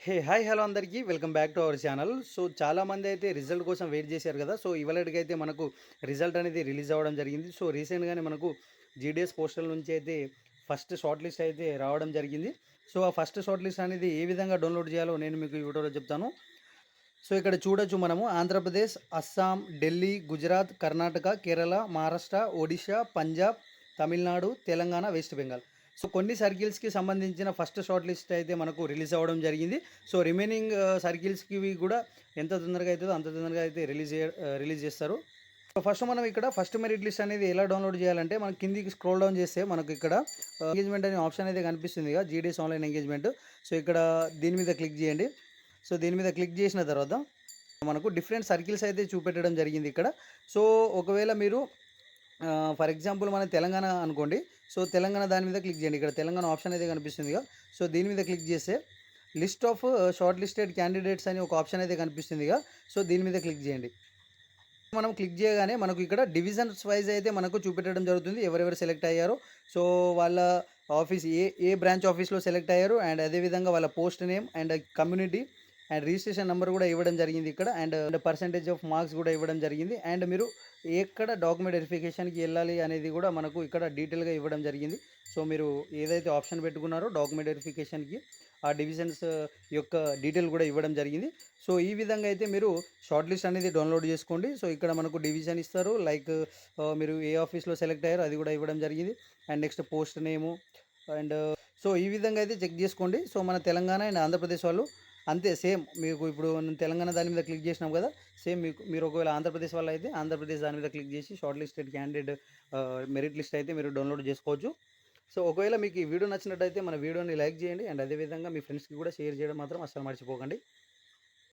Hi hello అందరికీ welcome back to our channel. So చాలామంది అయితే రిజల్ట్ కోసం వెయిట్ చేశారు కదా. సో ఇవాళటికైతే మనకు రిజల్ట్ అనేది రిలీజ్ అవ్వడం జరిగింది. సో రీసెంట్గానే మనకు జీడీఎస్ పోస్టల్ నుంచి అయితే ఫస్ట్ షార్ట్ లిస్ట్ అయితే రావడం జరిగింది. సో ఆ ఫస్ట్ షార్ట్ లిస్ట్ అనేది ఏ విధంగా డౌన్లోడ్ చేయాలో నేను మీకు ఈ వీడియోలో చెప్తాను. సో ఇక్కడ చూడొచ్చు మనము ఆంధ్రప్రదేశ్, అస్సాం, ఢిల్లీ, గుజరాత్, కర్ణాటక, కేరళ, మహారాష్ట్ర, ఒడిషా, పంజాబ్, తమిళనాడు, తెలంగాణ, వెస్ట్ బెంగాల్. సో కొన్ని సర్కిల్స్కి సంబంధించిన ఫస్ట్ షార్ట్ లిస్ట్ అయితే మనకు రిలీజ్ అవ్వడం జరిగింది. సో రిమైనింగ్ సర్కిల్స్కి కూడా ఎంత తొందరగా అవుతుందో అంత తొందరగా అయితే రిలీజ్ చేస్తారు. సో ఫస్ట్ మనం ఇక్కడ ఫస్ట్ మెరిట్ లిస్ట్ అనేది ఎలా డౌన్లోడ్ చేయాలంటే మనం కిందికి స్క్రోల్ డౌన్ చేస్తే మనకు ఇక్కడ ఎంగేజ్మెంట్ అనే ఆప్షన్ అయితే కనిపిస్తుంది కదా, జీడీఎస్ ఆన్లైన్ ఎంగేజ్మెంట్. సో ఇక్కడ దీని మీద క్లిక్ చేయండి. సో దీని మీద క్లిక్ చేసిన తర్వాత మనకు డిఫరెంట్ సర్కిల్స్ అయితే చూపెట్టడం జరిగింది ఇక్కడ. సో ఒకవేళ మీరు ఫర్ ఎగ్జాంపుల్ మన తెలంగాణ అనుకోండి. సో తెలంగాణ దాని మీద క్లిక్ చేయండి. ఇక్కడ తెలంగాణ ఆప్షన్ అయితే కనిపిస్తుందిగా. సో దీని మీద క్లిక్ చేస్తే list of short listed candidates అని ఒక ఆప్షన్ అయితే కనిపిస్తుందిగా. సో దీని మీద క్లిక్ చేయండి. మనం క్లిక్ చేయగానే మనకు ఇక్కడ డివిజన్స్ వైజ్ అయితే మనకు చూపెట్టడం జరుగుతుంది ఎవరెవరు సెలెక్ట్ అయ్యారో. సో వాళ్ళ ఆఫీస్ ఏ ఏ బ్రాంచ్ ఆఫీస్లో సెలెక్ట్ అయ్యారు, అండ్ అదేవిధంగా వాళ్ళ post name and community and registration number కూడా ఇవ్వడం జరిగింది ఇక్కడ. అండ్ పర్సంటేజ్ ఆఫ్ మార్క్స్ కూడా ఇవ్వడం జరిగింది. అండ్ మీరు ఎక్కడ డాక్యుమెంట్ వెరిఫికేషన్కి వెళ్ళాలి అనేది కూడా మనకు ఇక్కడ డీటెయిల్గా ఇవ్వడం జరిగింది. సో మీరు ఏదైతే ఆప్షన్ పెట్టుకున్నారో డాక్యుమెంట్ వెరిఫికేషన్కి ఆ డివిజన్స్ యొక్క డీటెయిల్ కూడా ఇవ్వడం జరిగింది. సో ఈ విధంగా అయితే మీరు షార్ట్ లిస్ట్ అనేది డౌన్లోడ్ చేసుకోండి. సో ఇక్కడ మనకు డివిజన్ ఇస్తారు, లైక్ మీరు ఏ ఆఫీస్లో సెలెక్ట్ అయ్యారో అది కూడా ఇవ్వడం జరిగింది. And next post name and so ఈ విధంగా అయితే చెక్ చేసుకోండి. సో మన తెలంగాణ అండ్ ఆంధ్రప్రదేశ్ వాళ్ళు అంతే సేమ్. మీకు ఇప్పుడు తెలంగాణ దాని మీద క్లిక్ చేసినాం కదా, సేమ్ మీరు ఒకవేళ ఆంధ్రప్రదేశ్ వాళ్ళు అయితే ఆంధ్రప్రదేశ్ దాని మీద క్లిక్ చేసి short listed candidate merit list అయితే మీరు డౌన్లోడ్ చేసుకోవచ్చు. సో ఒకవేళ మీకు ఈ వీడియో నచ్చినట్టయితే మన వీడియోని లైక్ చేయండి, అండ్ అదేవిధంగా మీ ఫ్రెండ్స్కి కూడా షేర్ చేయడం మాత్రం అస్సలు మర్చిపోకండి.